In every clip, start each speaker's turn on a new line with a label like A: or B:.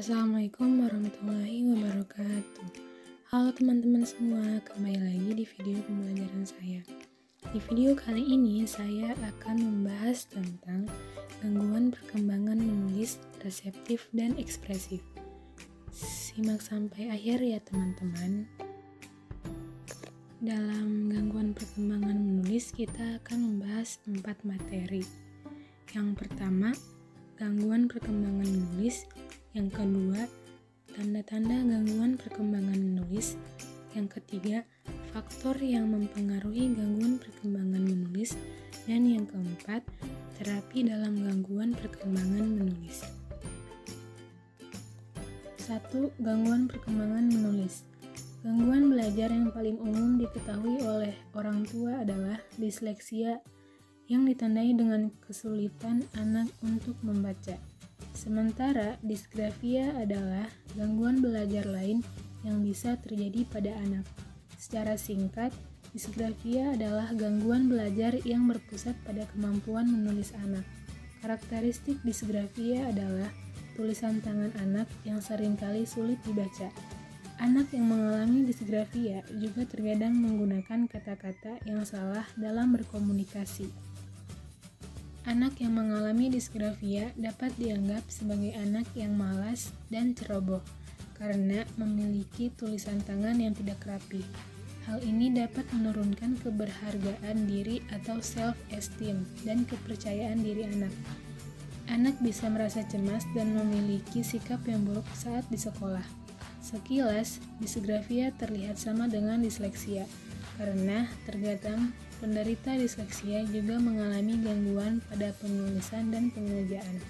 A: Assalamualaikum warahmatullahi wabarakatuh. Halo teman-teman semua, kembali lagi di video pembelajaran saya. Di video kali ini saya akan membahas tentang gangguan perkembangan menulis reseptif dan ekspresif. Simak sampai akhir ya teman-teman. Dalam gangguan perkembangan menulis kita akan membahas 4 materi. Yang pertama, gangguan perkembangan menulis. Yang kedua, tanda-tanda gangguan perkembangan menulis. Yang ketiga, faktor yang mempengaruhi gangguan perkembangan menulis. Dan yang keempat, terapi dalam gangguan perkembangan menulis. 1. Gangguan perkembangan menulis. Gangguan belajar yang paling umum diketahui oleh orang tua adalah disleksia yang ditandai dengan kesulitan anak untuk membaca. Sementara disgrafia adalah gangguan belajar lain yang bisa terjadi pada anak. Secara singkat, disgrafia adalah gangguan belajar yang berpusat pada kemampuan menulis anak. Karakteristik disgrafia adalah tulisan tangan anak yang seringkali sulit dibaca. Anak yang mengalami disgrafia juga terkadang menggunakan kata-kata yang salah dalam berkomunikasi. Anak yang mengalami disgrafia dapat dianggap sebagai anak yang malas dan ceroboh karena memiliki tulisan tangan yang tidak rapi. Hal ini dapat menurunkan keberhargaan diri atau self-esteem dan kepercayaan diri anak. Anak bisa merasa cemas dan memiliki sikap yang buruk saat di sekolah. Sekilas, disgrafia terlihat sama dengan disleksia, karena terkadang penderita disleksia juga mengalami gangguan pada penulisan dan pengerjaan.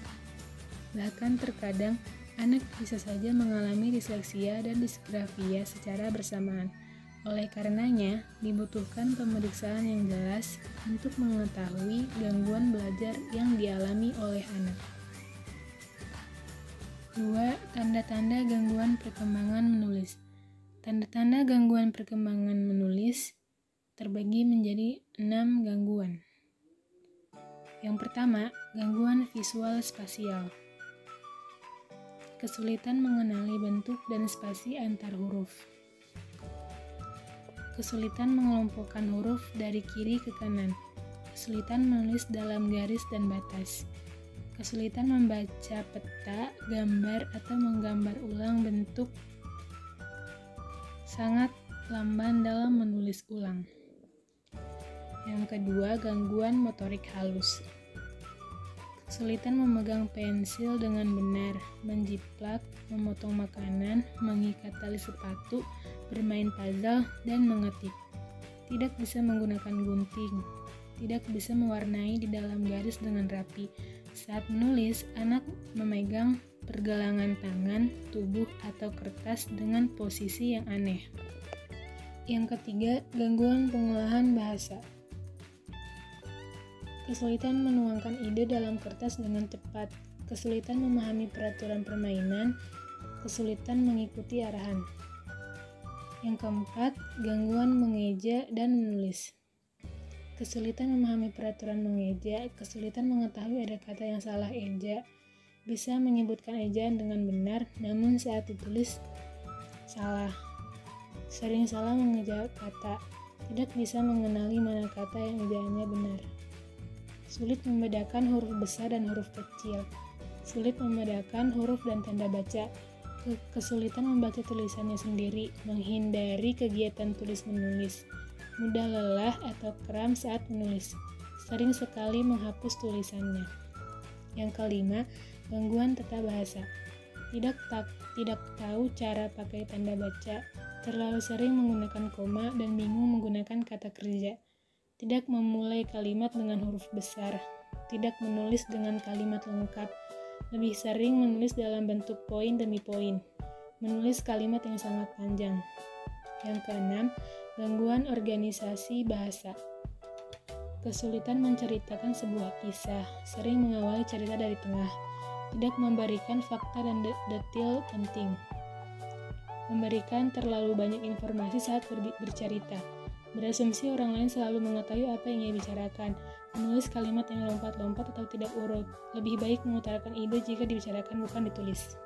A: Bahkan terkadang, anak bisa saja mengalami disleksia dan disgrafia secara bersamaan. Oleh karenanya, dibutuhkan pemeriksaan yang jelas untuk mengetahui gangguan belajar yang dialami oleh anak. 2. Tanda-tanda gangguan perkembangan menulis. Tanda-tanda gangguan perkembangan menulis terbagi menjadi 6 gangguan. Yang pertama, gangguan visual spasial. Kesulitan mengenali bentuk dan spasi antar huruf. Kesulitan mengelompokkan huruf dari kiri ke kanan. Kesulitan menulis dalam garis dan batas. Kesulitan membaca peta, gambar, atau menggambar ulang bentuk. Sangat lamban dalam menulis ulang. Yang kedua, gangguan motorik halus. Kesulitan memegang pensil dengan benar, menjiplak, memotong makanan, mengikat tali sepatu, bermain puzzle, dan mengetik. Tidak bisa menggunakan gunting. Tidak bisa mewarnai di dalam garis dengan rapi. Saat menulis, anak memegang pergelangan tangan, tubuh, atau kertas dengan posisi yang aneh. Yang ketiga, gangguan pengolahan bahasa. Kesulitan menuangkan ide dalam kertas dengan cepat, kesulitan memahami peraturan permainan, kesulitan mengikuti arahan. Yang keempat, gangguan mengeja dan menulis. Kesulitan memahami peraturan mengeja, kesulitan mengetahui ada kata yang salah eja, bisa menyebutkan ejaan dengan benar, namun saat ditulis salah. Sering salah mengeja kata, tidak bisa mengenali mana kata yang ejaannya benar. Sulit membedakan huruf besar dan huruf kecil. Sulit membedakan huruf dan tanda baca. Kesulitan membaca tulisannya sendiri, menghindari kegiatan tulis-menulis. Mudah lelah atau kram saat menulis. Sering sekali menghapus tulisannya. Yang kelima, gangguan tata bahasa. Tidak tahu cara pakai tanda baca. Terlalu sering menggunakan koma dan bingung menggunakan kata kerja. Tidak memulai kalimat dengan huruf besar. Tidak menulis dengan kalimat lengkap. Lebih sering menulis dalam bentuk poin demi poin. Menulis kalimat yang sangat panjang. Yang keenam, gangguan organisasi bahasa. Kesulitan menceritakan sebuah kisah. Sering mengawali cerita dari tengah. Tidak memberikan fakta dan detail penting. Memberikan terlalu banyak informasi saat bercerita. Berasumsi orang lain selalu mengetahui apa yang ia bicarakan. Menulis kalimat yang lompat-lompat atau tidak urut. Lebih baik mengutarakan ide jika dibicarakan bukan ditulis.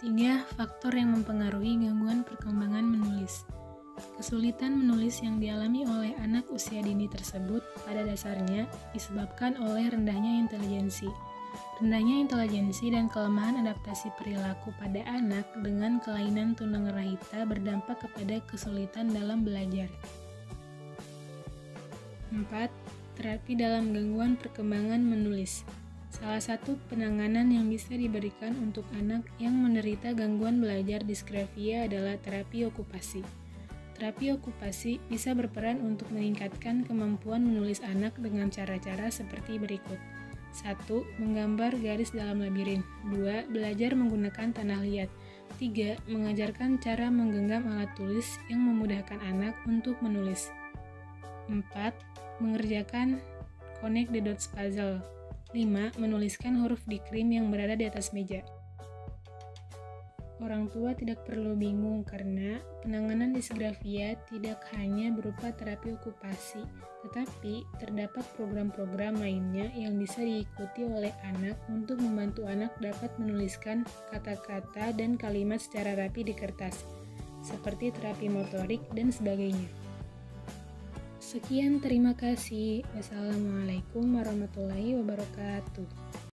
A: 3. Faktor yang mempengaruhi gangguan perkembangan menulis. Kesulitan menulis yang dialami oleh anak usia dini tersebut pada dasarnya disebabkan oleh rendahnya intelijensi. Rendahnya intelijensi dan kelemahan adaptasi perilaku pada anak dengan kelainan tunagrahita berdampak kepada kesulitan dalam belajar. 4. Terapi dalam gangguan perkembangan menulis. Salah satu penanganan yang bisa diberikan untuk anak yang menderita gangguan belajar disgrafia adalah terapi okupasi. Terapi okupasi bisa berperan untuk meningkatkan kemampuan menulis anak dengan cara-cara seperti berikut. 1. Menggambar garis dalam labirin. 2. Belajar menggunakan tanah liat. 3. Mengajarkan cara menggenggam alat tulis yang memudahkan anak untuk menulis. 4. Mengerjakan connect the dots puzzle. 5. Menuliskan huruf di krim yang berada di atas meja. Orang tua tidak perlu bingung karena penanganan disgrafia tidak hanya berupa terapi okupasi, tetapi terdapat program-program lainnya yang bisa diikuti oleh anak untuk membantu anak dapat menuliskan kata-kata dan kalimat secara rapi di kertas, seperti terapi motorik dan sebagainya. Sekian, terima kasih. Wassalamualaikum warahmatullahi wabarakatuh.